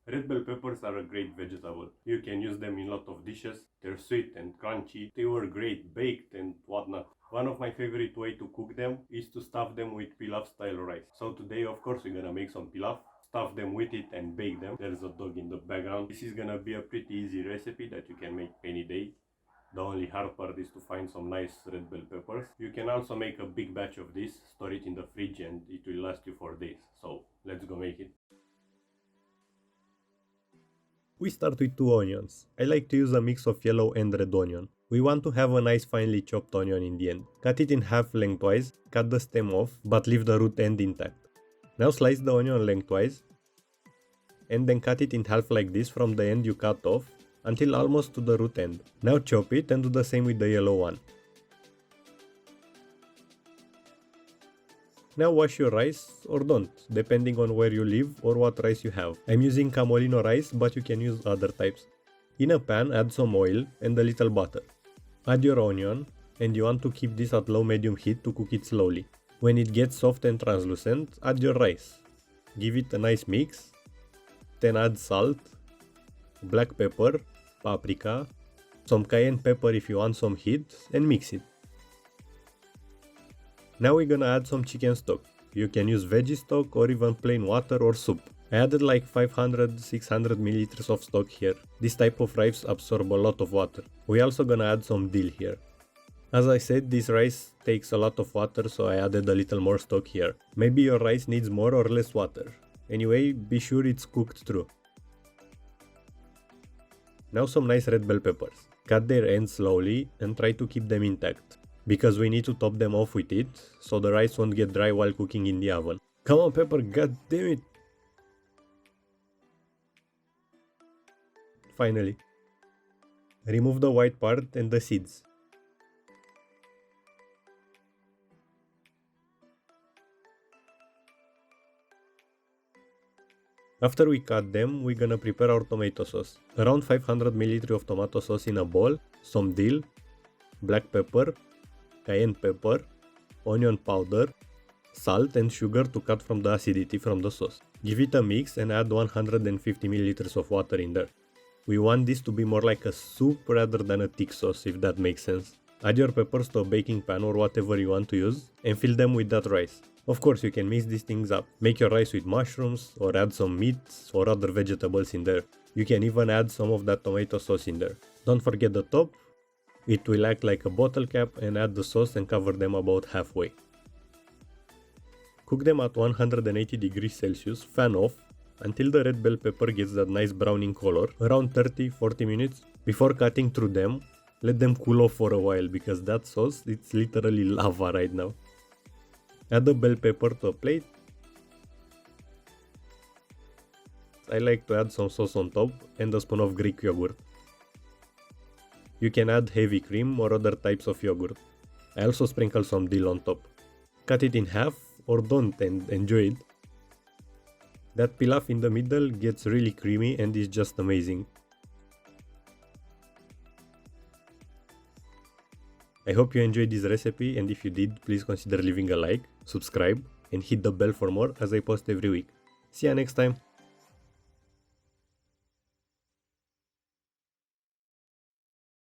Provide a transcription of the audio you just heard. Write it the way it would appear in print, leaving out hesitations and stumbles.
Red bell peppers are a great vegetable. You can use them in a lot of dishes. They're sweet and crunchy. They were great baked and whatnot. One of my favorite way to cook them is to stuff them with pilaf style rice. So today of course we're gonna make some pilaf, stuff them with it and bake them. There's a dog in the background. This is gonna be a pretty easy recipe that you can make any day. The only hard part is to find some nice red bell peppers. You can also make a big batch of this, store it in the fridge and it will last you for days. So let's go make it. We start with 2 onions. I like to use a mix of yellow and red onion. We want to have a nice finely chopped onion in the end. Cut it in half lengthwise, cut the stem off, but leave the root end intact. Now slice the onion lengthwise, and then cut it in half like this from the end you cut off, until almost to the root end. Now chop it and do the same with the yellow one. Now wash your rice or don't, depending on where you live or what rice you have. I'm using Camolino rice, but you can use other types. In a pan, add some oil and a little butter. Add your onion, and you want to keep this at low-medium heat to cook it slowly. When it gets soft and translucent, add your rice. Give it a nice mix, then add salt, black pepper, paprika, some cayenne pepper if you want some heat, and mix it. Now we're gonna add some chicken stock. You can use veggie stock or even plain water or soup. I added like 500-600 milliliters of stock here. This type of rice absorb a lot of water. We're also gonna add some dill here. As I said, this rice takes a lot of water, so I added a little more stock here. Maybe your rice needs more or less water. Anyway, be sure it's cooked through. Now some nice red bell peppers. Cut their ends slowly and try to keep them intact, because we need to top them off with it, so the rice won't get dry while cooking in the oven. Come on pepper, god damn it! Finally. Remove the white part and the seeds. After we cut them, we're gonna prepare our tomato sauce. Around 500 ml of tomato sauce in a bowl, some dill, black pepper, cayenne pepper, onion powder, salt and sugar to cut from the acidity from the sauce. Give it a mix and add 150 ml of water in there. We want this to be more like a soup rather than a thick sauce, if that makes sense. Add your peppers to a baking pan or whatever you want to use and fill them with that rice. Of course, you can mix these things up. Make your rice with mushrooms or add some meats or other vegetables in there. You can even add some of that tomato sauce in there. Don't forget the top. It will act like a bottle cap, and add the sauce and cover them about halfway. Cook them at 180 degrees Celsius, fan off, until the red bell pepper gets that nice browning color, around 30-40 minutes. Before cutting through them, let them cool off for a while, because that sauce, it's literally lava right now. Add the bell pepper to a plate. I like to add some sauce on top and a spoon of Greek yogurt. You can add heavy cream or other types of yogurt. I also sprinkle some dill on top. Cut it in half or don't and enjoy it. That pilaf in the middle gets really creamy and is just amazing. I hope you enjoyed this recipe, and if you did, please consider leaving a like, subscribe and hit the bell for more as I post every week. See ya next time!